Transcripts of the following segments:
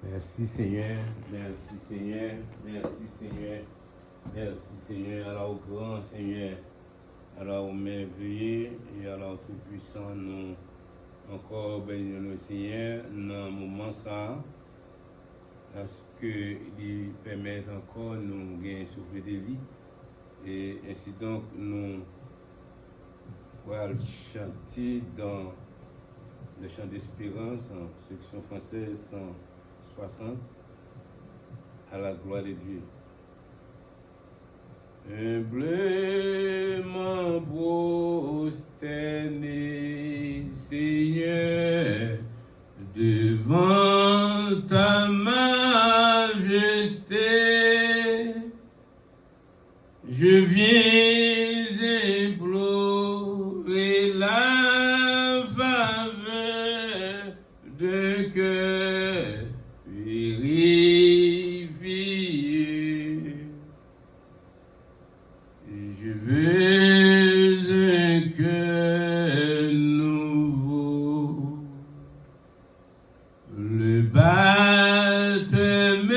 Merci Seigneur, merci Seigneur, merci Seigneur, merci Seigneur, alors grand Seigneur, alors merveilleux et alors tout puissant, nous encore bénissons le Seigneur dans un moment ça, parce qu'il permet encore nous gagner souffle de vie et ainsi donc nous allons chanter dans le chant d'espérance en section française 160 à la gloire de Dieu. Humblement prosterné, Seigneur, devant ta majesté, je viens implorer la faveur d'un cœur purifié. Je veux un cœur nouveau, le baptême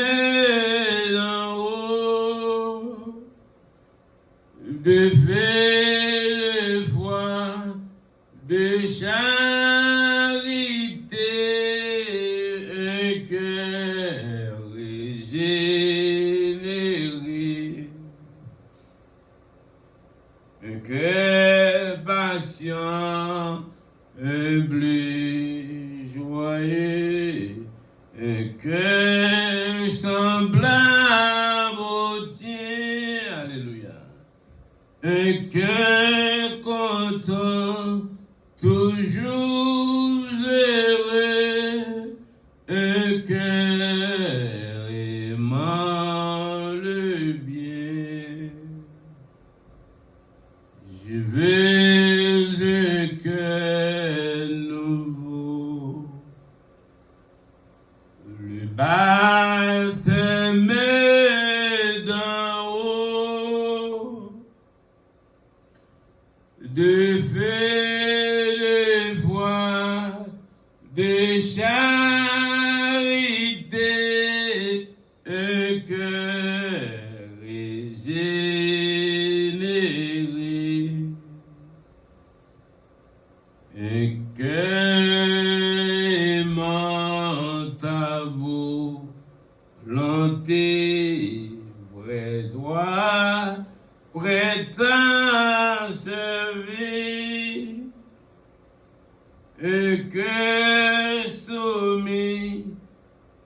d'en haut, de fait de foi, de charité, un cœur régénéré, un cœur patient, humble, joyeux, un cœur semblable au tien, alléluia, un cœur content, toujours heureux, un cœur aimant le bien. Je veux un cœur nouveau, le baptême d'en haut, de fait de foi, de charité, un cœur régénéré, un cœur aimant ta volonté, vrai droit, prêt à servir, un cœur soumis,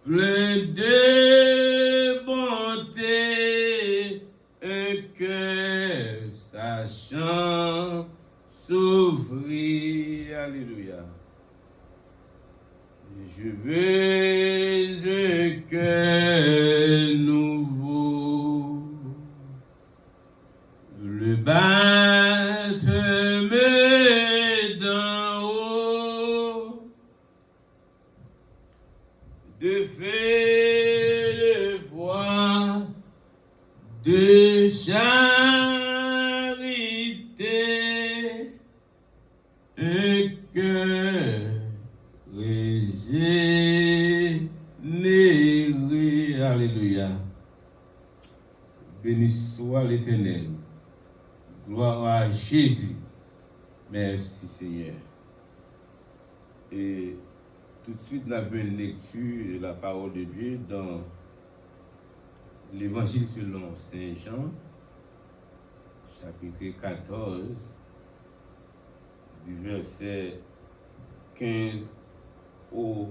plein de bonté, un cœur sachant souffrir, alléluia. Je veux un cœur nouveau, le baptême d'en haut, de fait de foi, de charité, un cœur régénéré, alléluia. Béni soit l'Éternel. Gloire à Jésus. Merci Seigneur. Et tout de suite, nous avons une lecture de la parole de Dieu dans l'Évangile selon Saint Jean, chapitre 14, du verset 15 au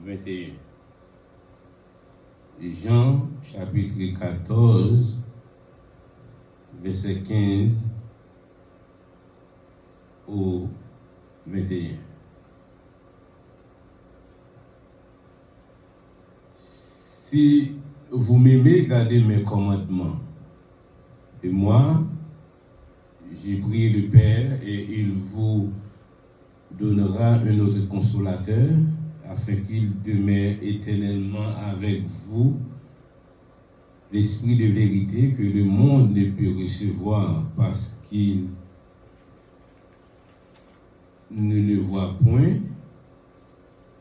21. Jean, chapitre 14, verset 15 au 21. Si vous m'aimez, gardez mes commandements. Et moi, j'ai prié le Père et il vous donnera un autre consolateur afin qu'il demeure éternellement avec vous, l'esprit de vérité que le monde ne peut recevoir parce qu'il ne le voit point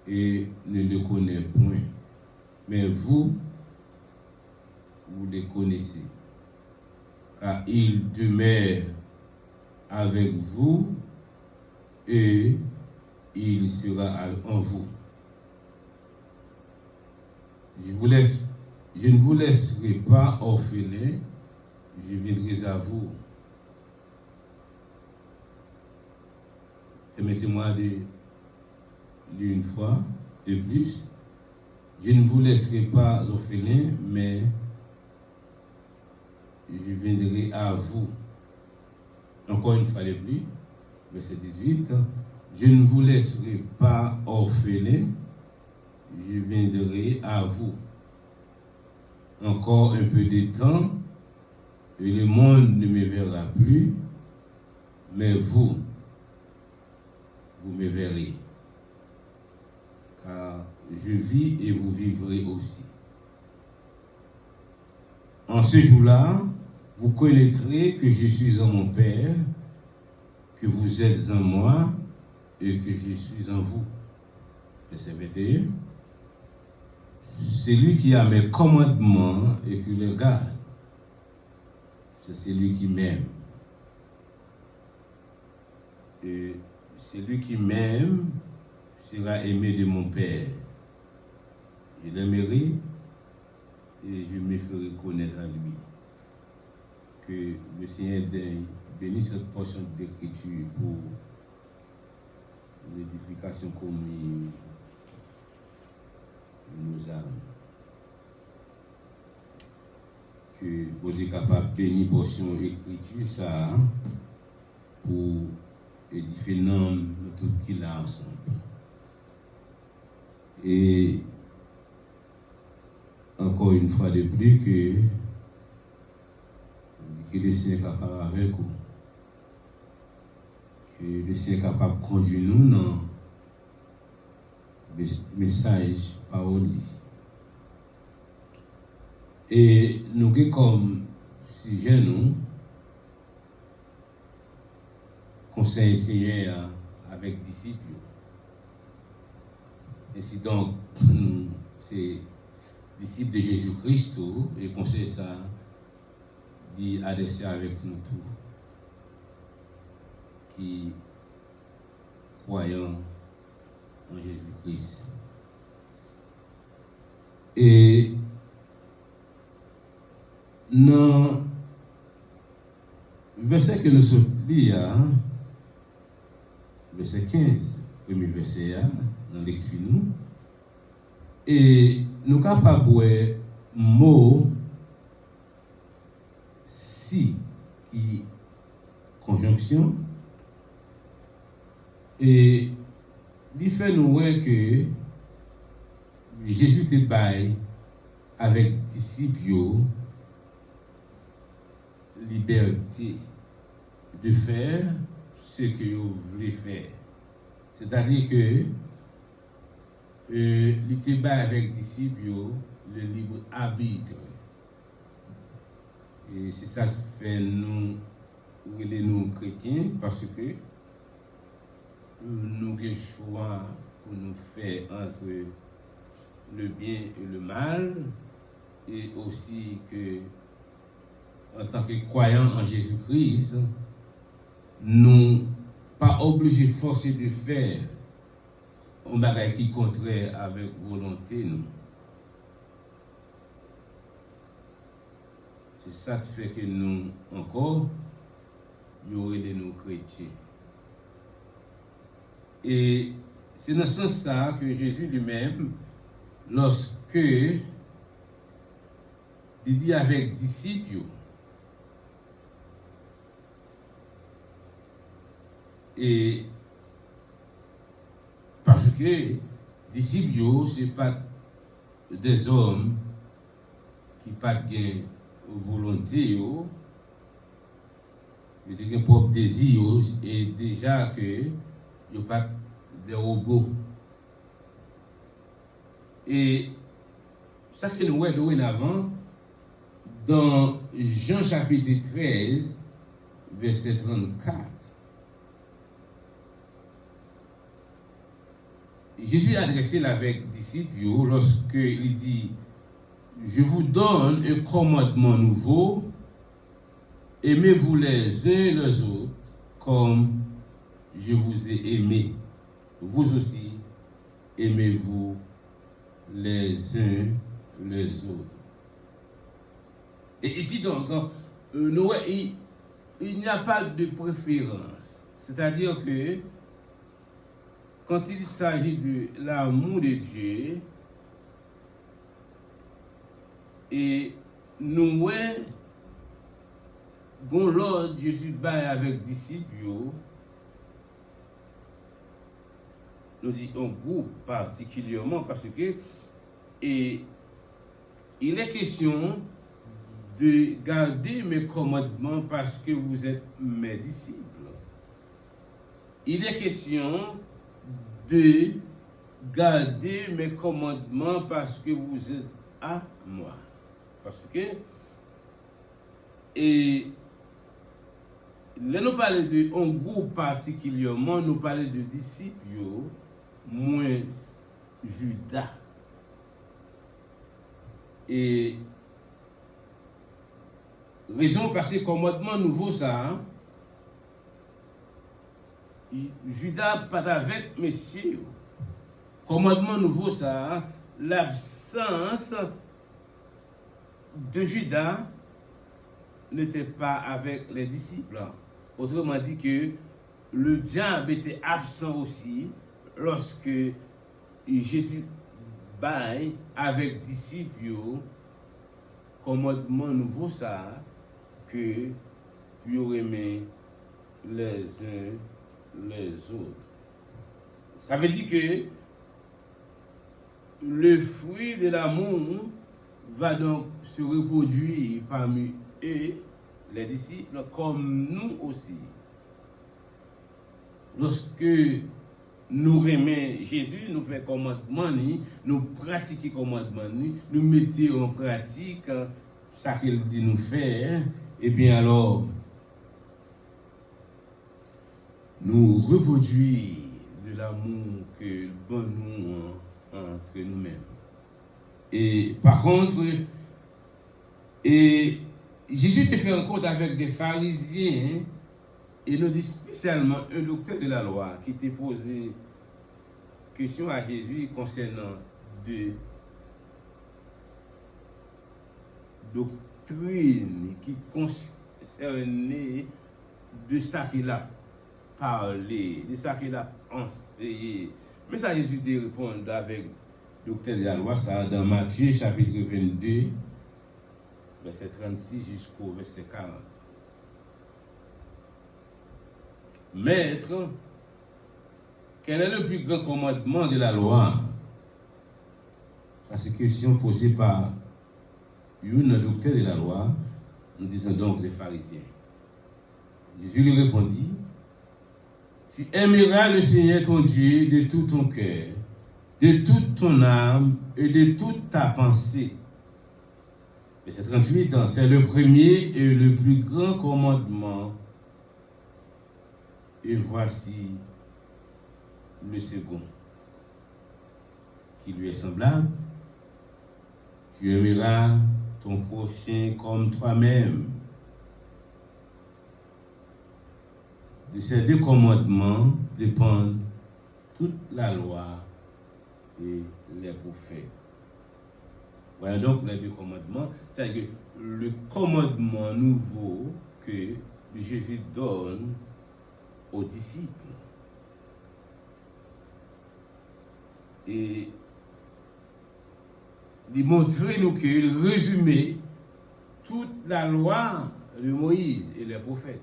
et ne le connaît point. mais vous les connaissez, car il demeure avec vous et il sera en vous. Je ne vous laisserai pas orphelins, je viendrai à vous. Permettez-moi de lire une fois de plus. Je ne vous laisserai pas orphelins, mais je viendrai à vous. Encore une fois de plus, verset 18. Je ne vous laisserai pas orphelins, je viendrai à vous. Encore un peu de temps, et le monde ne me verra plus, mais vous me verrez. Car je vis et vous vivrez aussi. En ce jour-là, vous connaîtrez que je suis en mon Père, que vous êtes en moi et que je suis en vous. Verset 21. Celui qui a mes commandements et qui les garde, c'est celui qui m'aime. Et celui qui m'aime sera aimé de mon Père. Je l'aimerai et je me ferai connaître à lui. Que le Seigneur bénisse cette portion d'écriture pour l'édification commune de nos âmes. Que Dieu est capable de bénir portion d'écriture ça pour édifier nous tout qu'il a ensemble. Et encore une fois de plus que le Seigneur est capable avec vous. Que le Seigneur est capable de conduire nous dans le message parole. Et nous avons comme sujet nous conseil Seigneur avec disciples. Ainsi donc, c'est disciples de Jésus-Christ et conseil ça dit adresser avec nous tous qui croyons en Jésus-Christ. Et dans le verset que nous sommes lire, verset 15, premier verset, dans lecture nous, et nous sommes capables de voir mot si qui conjonction, et il fait nous voir que Jésus te baille avec disciples liberté de faire ce que vous voulez faire. C'est-à-dire que il te baille avec disciples le libre arbitre. Et c'est ça qui fait nous chrétiens, parce que nous avons le choix pour nous faire entre le bien et le mal, et aussi que en tant que croyants en Jésus-Christ, nous pas obligés forcés de faire un bagage qui est contraire avec volonté nous. C'est ça qui fait que nous encore nous aidons nos chrétiens. Et c'est dans ce sens que Jésus lui-même, lorsque il dit avec disciples, et parce que disciples, ce n'est pas des hommes qui n'ont pas de volonté, ils ont un propre désir, et déjà que ils n'ont pas de robots. Et ça que nous voyons dorénavant, dans Jean chapitre 13, verset 34, Jésus adressé avec disciples lorsque il dit je vous donne un commandement nouveau, aimez-vous les uns les autres comme je vous ai aimé. Vous aussi, aimez-vous les uns les autres. Et ici donc, il n'y a pas de préférence. C'est-à-dire que quand il s'agit de l'amour de Dieu, et nous, bon l'ordre Jésus bail avec disciples, nous dit un groupe particulièrement parce que et il est question de garder mes commandements parce que vous êtes mes disciples. Il est question de garder mes commandements parce que vous êtes à moi. Parce que, et là nous parlons d'un groupe particulièrement, nous parlons de disciples, moins Judas. Et raison parce que commandement nouveau ça, Judas pas avec messieurs. Commandement nouveau ça, l'absence de Judas n'était pas avec les disciples. Autrement dit que le diable était absent aussi lorsque Jésus baille avec disciples commandement nouveau ça que vous aimez les uns les autres. Ça veut dire que le fruit de l'amour va donc se reproduire parmi eux, les disciples, comme nous aussi. Lorsque nous aimons Jésus, nous faisons commandement, nous pratiquons commandement, nous mettons en pratique ce qu'il dit nous faire, et bien alors, nous reproduisons de l'amour que bon nous entre nous-mêmes. Et par contre, et Jésus te fait rencontre avec des pharisiens, et nous dit spécialement un docteur de la loi qui t'a posé question à Jésus concernant deux doctrines qui concernaient de ça qu'il a parlé, de ça qu'il a enseigné. Mais ça, Jésus te répond avec le docteur de la loi, ça dans Matthieu chapitre 22, verset 36 jusqu'au verset 40. Maître, quel est le plus grand commandement de la loi? Ça, c'est une question posée par une docteur de la loi, nous disons donc les pharisiens. Jésus lui répondit, tu aimeras le Seigneur ton Dieu de tout ton cœur, de toute ton âme et de toute ta pensée. Verset 38, c'est le premier et le plus grand commandement. Et voici le second, qui lui est semblable. Tu aimeras ton prochain comme toi-même. De ces deux commandements dépendent toute la loi et les prophètes. Voilà donc les deux commandements. C'est que le commandement nouveau que Jésus donne aux disciples. Et il montre nous qu'il résumait toute la loi de Moïse et les prophètes.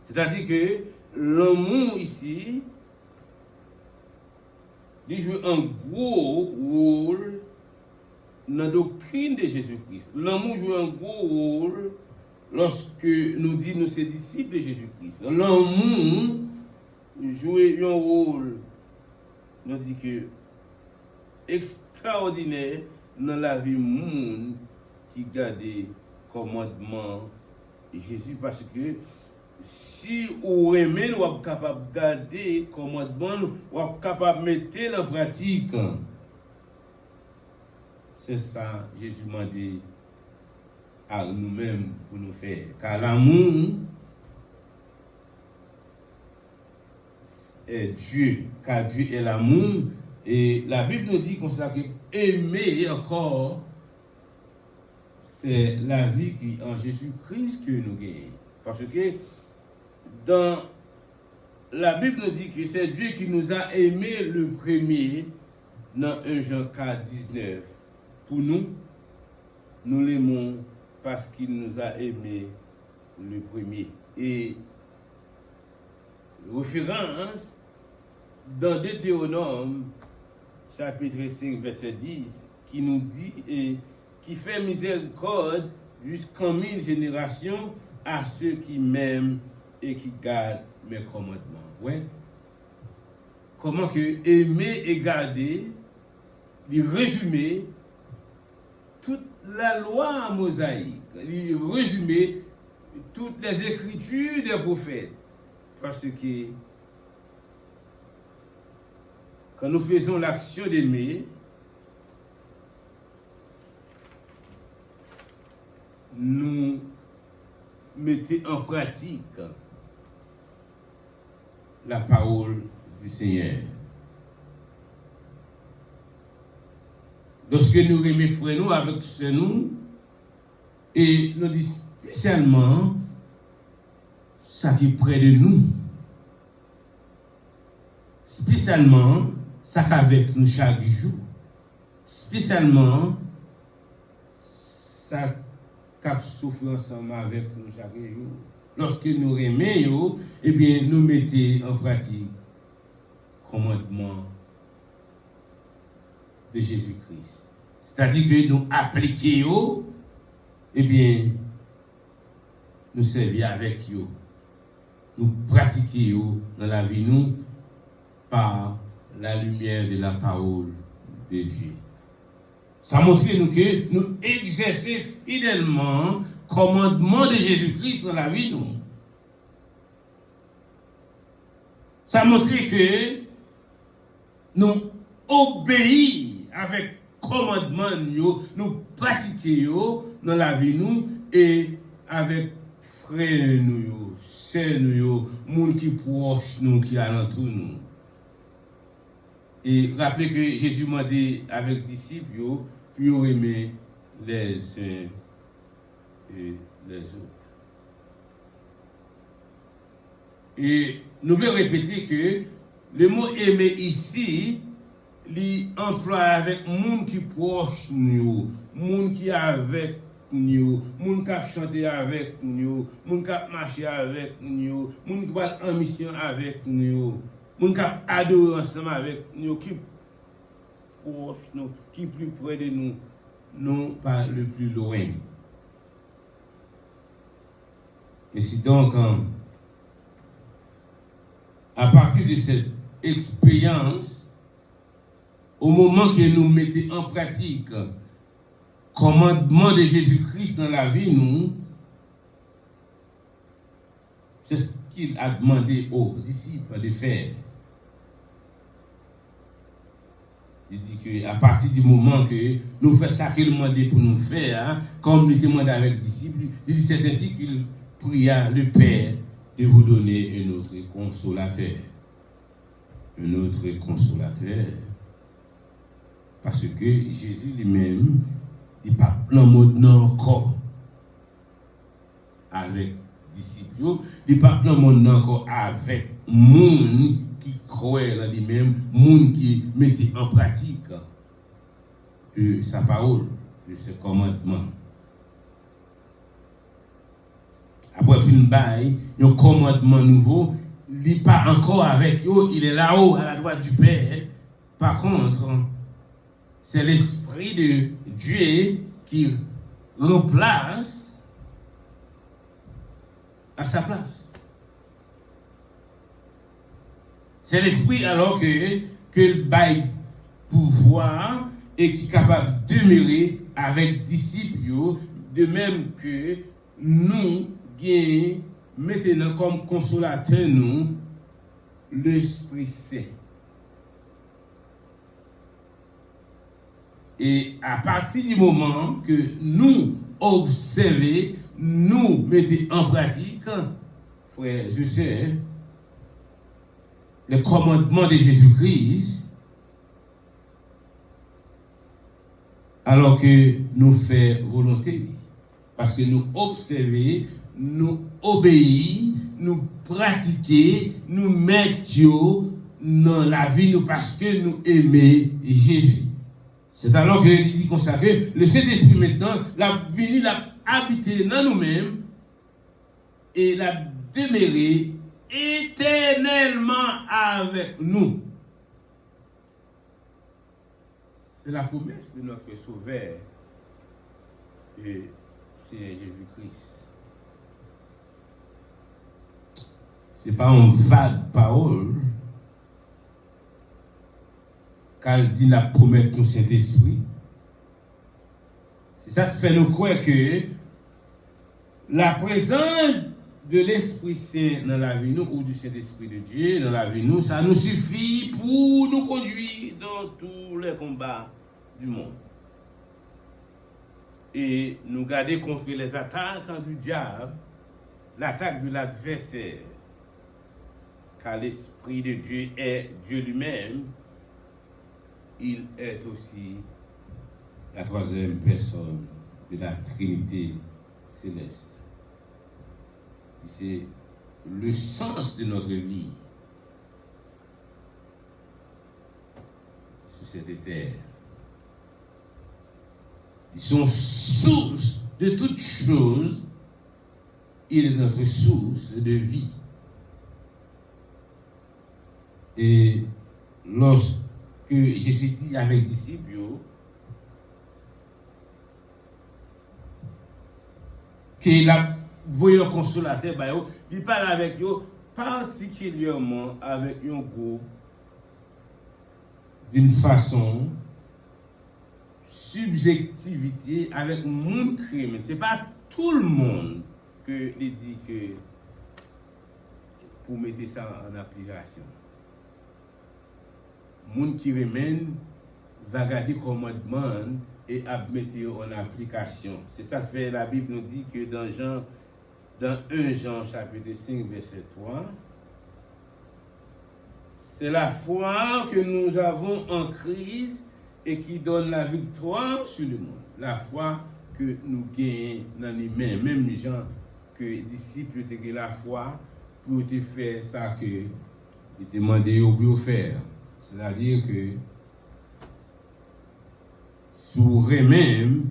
C'est-à-dire que l'amour ici, il joue un gros rôle dans la doctrine de Jésus-Christ. L'amour joue un gros rôle lorsque nous disons nous sommes disciples de Jésus-Christ. L'amour joue un rôle, nous dit que extraordinaire dans la vie monde qui garde commandement Jésus, parce que si ou aimez, ou êtes capable de garder commandement, ou êtes capable de mettre en pratique. C'est ça, Jésus m'a dit à nous-mêmes pour nous faire. Car l'amour est Dieu, car Dieu est l'amour. Et la Bible nous dit qu'on sait que aimer encore, c'est la vie qui en Jésus-Christ que nous gagnons. Parce que dans la Bible nous dit que c'est Dieu qui nous a aimés le premier dans 1 Jean 4, 19. Pour nous, nous l'aimons parce qu'il nous a aimés le premier. Et référence dans Deutéronome, chapitre 5, verset 10, qui nous dit et qui fait miséricorde jusqu'en 1000 générations à ceux qui m'aiment et qui gardent mes commandements. Ouais. Comment que aimer et garder, lui résumer toute la loi mosaïque, lui résumer toutes les écritures des prophètes. Parce que quand nous faisons l'action d'aimer, nous mettons en pratique la parole du Seigneur. Lorsque nous aimons frères nous avec ce nous, et nous disons spécialement ça qui est près de nous, spécialement ça qu'avec nous chaque jour, spécialement ça qui souffre ensemble avec nous chaque jour. Lorsque nous aimons, eh bien, nous mettons en pratique le commandement de Jésus-Christ. C'est-à-dire que nous appliquons, eh bien, nous servons avec eux. Nous pratiquons dans la vie, nous, par la lumière de la parole de Dieu. Ça montre nous que nous exerçons fidèlement le commandement de Jésus-Christ dans la vie, nous. Ça montre que nous obéissons avec commandement, nous pratiquons dans la vie, nous, et avec frères, nous, sœurs, nous, monde qui proche, nous, qui alentour, nous. Et rappelez que Jésus m'a dit avec les disciples, puis aimer les uns et les autres. Et nous voulons répéter que le mot aimer ici, il emploie avec monde qui proche nous, monde qui est avec nous, monde qui a chanté avec nous, monde qui a marché avec nous, monde qui va en mission avec nous, monde qui a adoré ensemble avec nous, qui proche nous, qui plus près de nous, non pas le plus loin. Et c'est donc à partir de cette expérience, au moment que nous mettons en pratique le commandement de Jésus-Christ dans la vie, nous, c'est ce qu'il a demandé aux disciples de faire. Il dit qu'à partir du moment que nous faisons ça qu'il demandait pour nous faire, hein, comme il demandait avec les disciples, il dit c'est ainsi qu'il pria le Père de vous donner un autre consolateur. Un autre consolateur. Parce que Jésus lui-même, il ne parle pas maintenant encore avec les disciples, il ne parle pas maintenant encore avec les gens qui croient en lui-même, les gens qui mettent en pratique de sa parole, de ses commandements. Après fin bail, un commandement nouveau, il n'est pas encore avec eux, il est là-haut à la droite du Père. Par contre, c'est l'Esprit de Dieu qui remplace à sa place. C'est l'Esprit alors que le bail pouvoir et qui est capable de demeurer avec disciples, de même que nous gagnons maintenant comme consolateur nous l'Esprit Saint. Et à partir du moment que nous observons, nous mettons en pratique, frères et sœurs, le commandement de Jésus-Christ, alors que nous faisons volonté. Parce que nous observons, nous obéissons, nous pratiquons, nous mettons dans la vie nous parce que nous aimons Jésus. C'est alors que il dit comme ça que le Saint-Esprit maintenant, l'a venu, l'a habité dans nous-mêmes et l'a demeuré éternellement avec nous. C'est la promesse de notre Sauveur et Seigneur Jésus-Christ. Ce n'est pas une vague parole qu'elle dit la promesse du Saint-Esprit. C'est ça qui fait nous croire que la présence de l'Esprit Saint dans la vie nous, ou du Saint-Esprit de Dieu dans la vie nous, ça nous suffit pour nous conduire dans tous les combats du monde. Et nous garder contre les attaques du diable, l'attaque de l'adversaire. Car l'Esprit de Dieu est Dieu lui-même, il est aussi la troisième personne de la Trinité céleste. C'est le sens de notre vie sur cette terre. Ils sont source de toutes choses. Il est notre source de vie. Et lorsque Jésus dit avec les disciples, qu'il a voyé un consolateur, il parle avec eux particulièrement avec un groupe d'une façon subjectivité avec monde crime. Ce n'est pas tout le monde que il dit que pour mettre ça en application. Monde qui remène va garder commandement et mettre en application. C'est ça que fait la Bible nous dit que dans 1 Jean chapitre 5 verset 3, c'est la foi que nous avons en Christ et qui donne la victoire sur le monde. La foi que nous gagnons dans les mains, même les gens que les disciples ont la foi pour te faire ça que ils demandaient au faire. C'est-à-dire que sur eux-mêmes,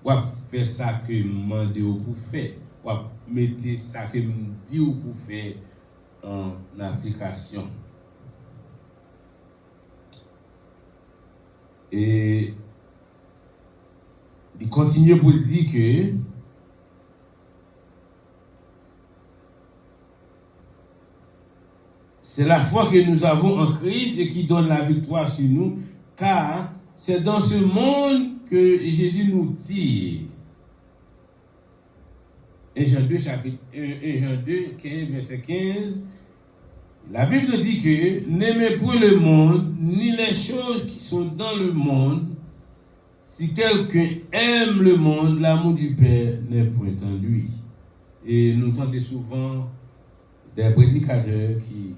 ou faire ça que demandé pour faire, ou mettre ça que dit pour faire en application. Et il continue pour le dire que c'est la foi que nous avons en Christ et qui donne la victoire sur nous, car c'est dans ce monde que Jésus nous dit. 1 Jean 2, chapitre 1 Jean 2, 15, verset 15. La Bible dit que n'aimez point le monde, ni les choses qui sont dans le monde. Si quelqu'un aime le monde, l'amour du Père n'est point en lui. Et nous entendons souvent des prédicateurs qui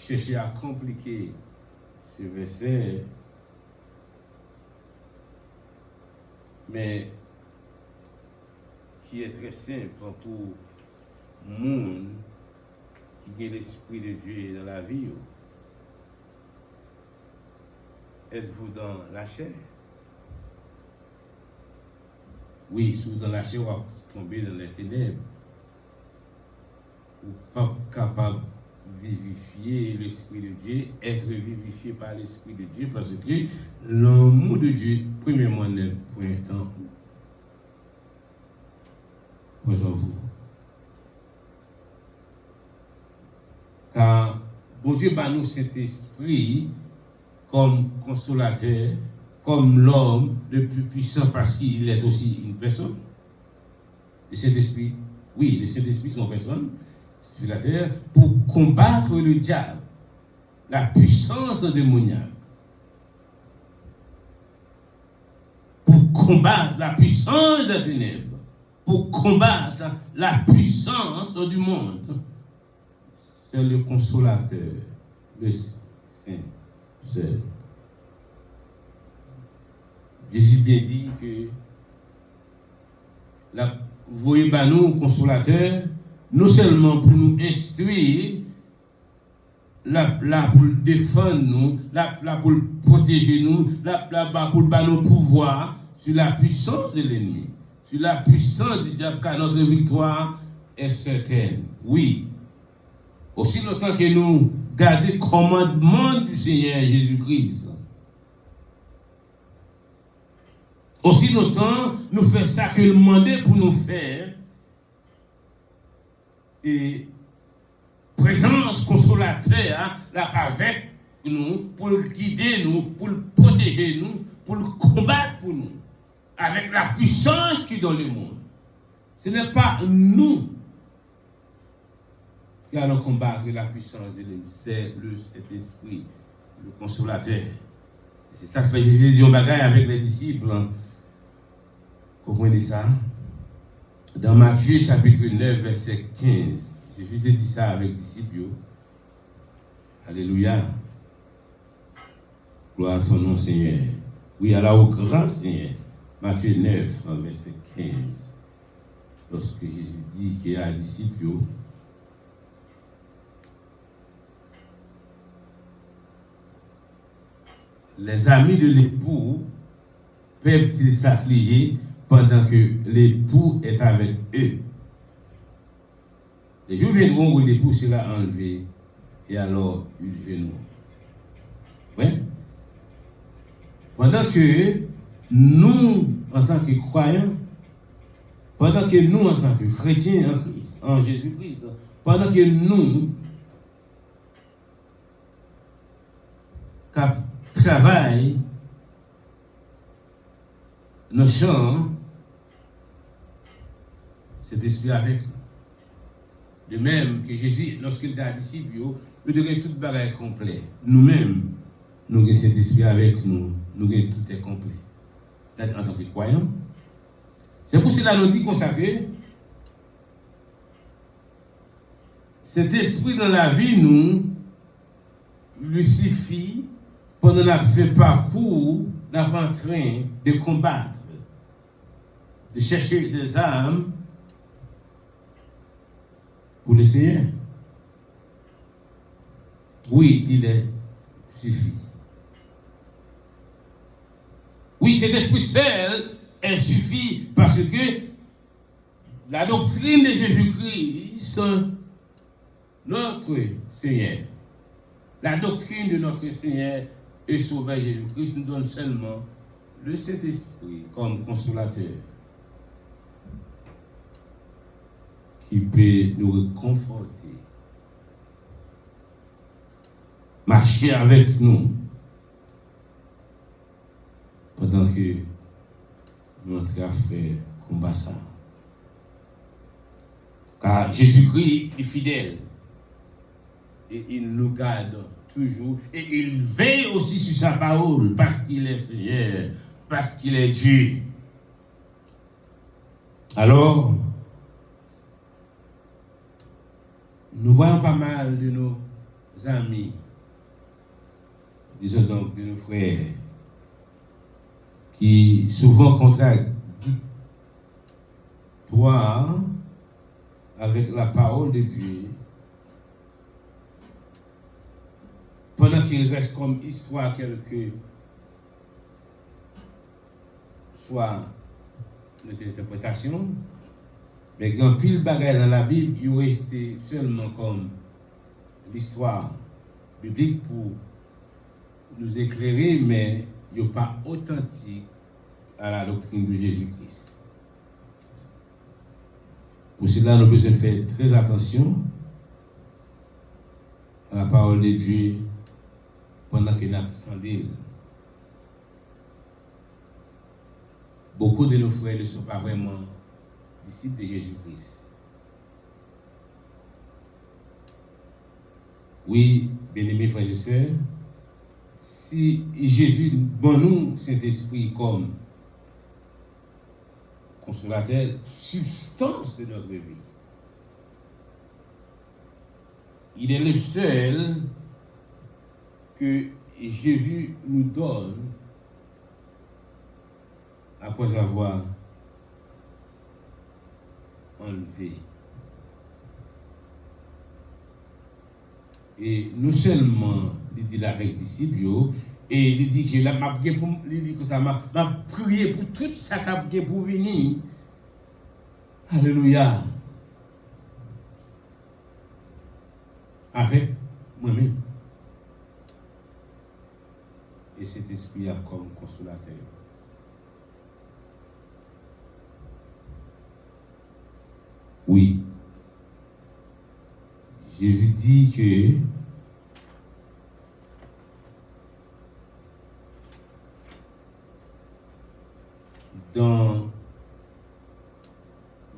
cherchaient à compliquer ce verset. Mais qui est très simple pour le monde qui a l'Esprit de Dieu dans la vie. Êtes-vous dans la chair? Oui, si vous êtes dans la chair, vous allez tomber dans les ténèbres. Vous n'êtes pas capable de vivifier l'Esprit de Dieu, être vivifié par l'Esprit de Dieu, parce que l'amour de Dieu, premièrement, n'est point en vous. Car bon Dieu bat nous cet esprit comme consolateur, comme l'homme le plus puissant parce qu'il est aussi une personne. Le Saint-Esprit, oui, le Saint-Esprit sont personne sur la terre pour combattre le diable, la puissance démoniaque. Pour combattre la puissance des ténèbres, pour combattre la puissance du monde. C'est le consolateur, le Saint seul. Jésus bien dit que vous voyez, nous, consolateur, non seulement pour nous instruire, là pour défendre nous, là pour protéger nous, là pour nous pouvoir sur la puissance de l'ennemi, sur la puissance du diable, car notre victoire est certaine. Oui. Aussi longtemps que nous gardons le commandement du Seigneur Jésus-Christ, aussi longtemps nous faisons ça que le demandé pour nous faire, et présence consolateur là avec nous, pour le guider nous, pour le protéger nous, pour le combattre pour nous, avec la puissance qui est dans le monde. Ce n'est pas nous qui allons combattre la puissance de l'ennemi, c'est le Saint-Esprit, le consolateur. C'est ça que Jésus dit au bagaille avec les disciples. Comprenez ça? Dans Matthieu chapitre 9, verset 15, Jésus dit ça avec les disciples. Alléluia. Gloire à son nom, Seigneur. Oui, alors au grand Seigneur. Matthieu 9, verset 15. Lorsque Jésus dit qu'il y a des disciples, les amis de l'époux peuvent-ils s'affliger pendant que l'époux est avec eux? Les jours viendront où l'époux sera enlevé et alors ils viendront. Oui? Pendant que nous, en tant que croyants, pendant que nous, en tant que chrétiens en Christ, en Jésus-Christ, pendant que nous travaillons nos champs, cet esprit avec nous. De même que Jésus, lorsqu'il dit à disciples, nous devons tout bagage complet. Nous-mêmes, nous avons cet esprit avec nous, nous avons tout est complet. C'est-à-dire en tant que croyants. C'est pour cela que nous disons consacré. Cet esprit dans la vie, nous, lui suffit pendant la fait parcours, n'a pas en train de combattre, de chercher des âmes pour le Seigneur. Oui, il est suffit. Oui, cet esprit seul est suffit parce que la doctrine de Jésus-Christ, notre Seigneur, la doctrine de notre Seigneur et Sauveur Jésus-Christ nous donne seulement le Saint-Esprit comme consolateur qui peut nous réconforter, marcher avec nous pendant que notre frère combat ça. Car Jésus-Christ est fidèle et il nous garde toujours et il veille aussi sur sa parole parce qu'il est Seigneur, parce qu'il est Dieu. Alors, nous voyons pas mal de nos amis, disons donc de nos frères, qui souvent contradictoires avec la parole de Dieu, pendant qu'il reste comme histoire quelque soit notre interprétation, mais quand pile bagaille dans la Bible, il reste seulement comme l'histoire biblique pour nous éclairer, mais il n'est pas authentique à la doctrine de Jésus-Christ. Pour cela, nous devons faire très attention à la parole de Dieu pendant que nous attendons. Beaucoup de nos frères ne sont pas vraiment disciples de Jésus-Christ. Oui, bien-aimés frères et sœurs, si Jésus bon nous Saint-Esprit comme consolateur, substance de notre vie, il est le seul que Jésus nous donne après avoir enlevé. Et non seulement il dit avec disciples, et il dit que là, il dit que ça m'a prié pour tout ça qui a pour venir. Alléluia. Avec moi-même. Et cet esprit a comme consolateur. Oui. Jésus dit que dans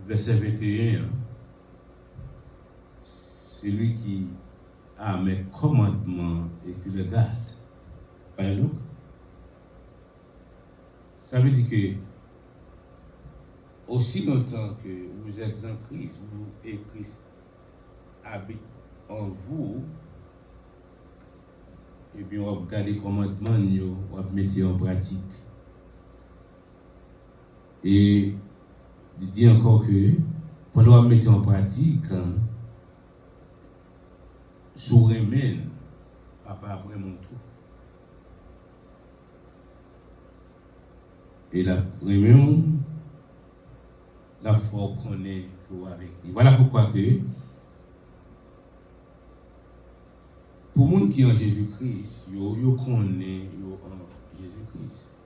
verset 21, celui qui a mes commandements et qui le garde. Voyez-vous? Ça veut dire que aussi longtemps que vous êtes en Christ, vous et Christ habite en vous, et bien on va garder les commandements, on va mettre en pratique. Et il dit encore que pendant qu'on mettre en pratique, sous remède, papa après mon tour. Et la remède, la foi qu'on est avec lui. Voilà pourquoi que pour les gens qui sont en Jésus-Christ, ils connaissent en Jésus-Christ.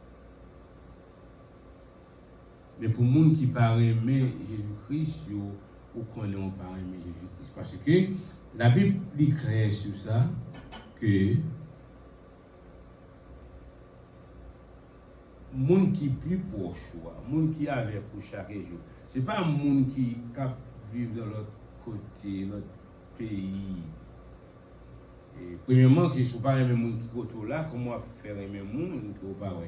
Mais pour les gens qui ne parlent pas Jésus-Christ, ils connaissent pas Jésus-Christ. Parce que la Bible est claire sur ça, que les gens qui sont plus proches, les gens qui avaient pour chaque jour, ce n'est pas les gens qui vivent de l'autre côté, l'autre pays. Et premièrement, que ce ne sont pas les gens qui sont là, comment faire les gens qui ne sont pas là.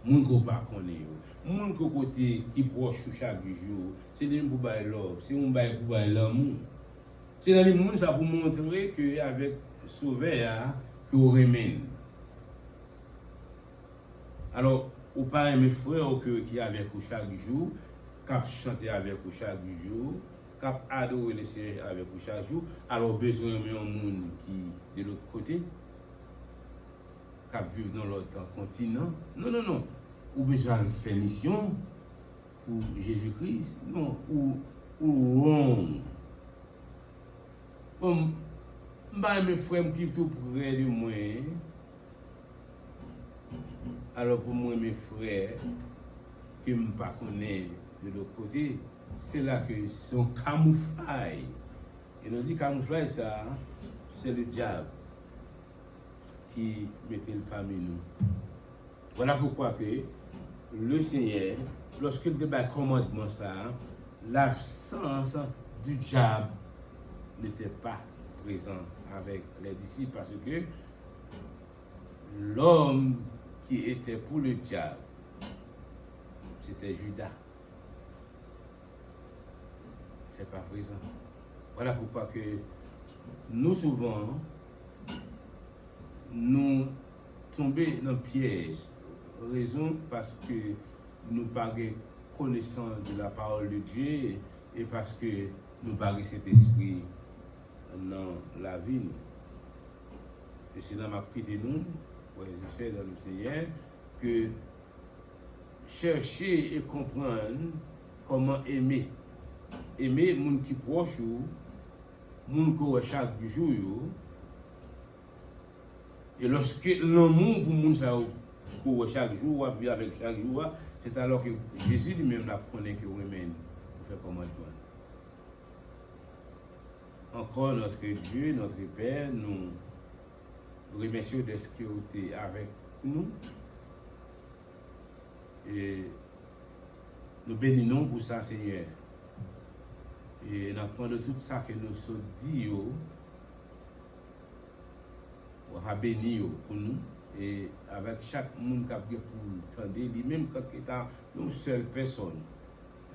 Les gens qui ne sont pas connus. Les gens qui sont proches chaque jour, c'est des gens pour bailler l'homme, c'est un bail pour bailler l'homme. C'est dans les gens ça pour montrer qu'avec Sauveur, que vous remène. Alors, ou pas mes frères qui avec vous chaque jour, qui chanter avec vous chaque jour, qui adorer le Seigneur avec vous chaque jour, alors besoin de un monde qui de l'autre côté, qui vit dans l'autre continent. Non, non, non. Ou besoin de faire mission pour Jésus-Christ. Non, ou Rome. Bon, mes frères qui sont tout près de moi. Alors pour moi, mes frères, qui ne me connaissent pas de l'autre côté, c'est là que son camouflage. Et on dit camouflage, ça, c'est le diable qui mettait le parmi nous. Voilà pourquoi que le Seigneur, lorsqu'il débat commandement ça, l'absence du diable n'était pas présent avec les disciples parce que l'homme qui était pour le diable, c'était Judas. C'est pas présent. Voilà pourquoi que nous souvent, nous tombons dans le piège. Raison parce que nous n'avons pas connaissance de la parole de Dieu et parce que nous n'avons pas cet esprit dans la vie. Et c'est dans ma prière de nous, frères et sœurs dans le Seigneur, que chercher et comprendre comment aimer. Aimer les gens qui sont proches, les gens qui sont chaque jour. Et lorsque l'amour pour les gens qui chaque jour, vivre avec chaque jour, c'est alors que Jésus lui-même la connaît que vous-même pour faire commandement. Encore notre Dieu, notre Père, nous remercions de ce qu'il était avec nous. Et Nous bénissons pour ça, Seigneur. Et nous apprenons de tout ça que nous sommes dit, on a béni pour nous. Et avec chaque monde qui a pour entendre, même quand il y a une seule personne,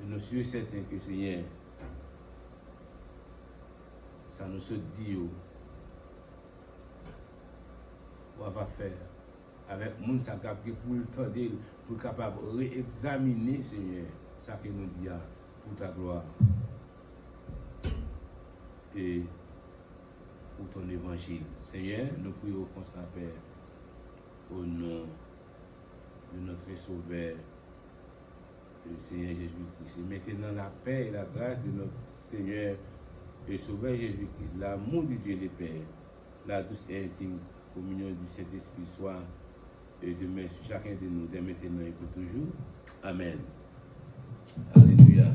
nous sommes certains que Seigneur, ça nous se dit, on va faire. Avec le monde qui a pour entendre, pour capable de réexaminer, Seigneur, ça que nous dit pour ta gloire. Et pour ton évangile. Seigneur, nous prions comme ça, Père, au nom de notre Sauveur, le Seigneur Jésus-Christ. Et maintenant, la paix et la grâce de notre Seigneur et Sauveur Jésus-Christ, l'amour de Dieu le Père, la douce et intime communion du Saint-Esprit soit et demain sur chacun de nous, dès maintenant et pour toujours. Amen. Alléluia.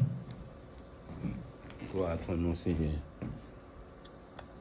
Gloire à ton nom, Seigneur.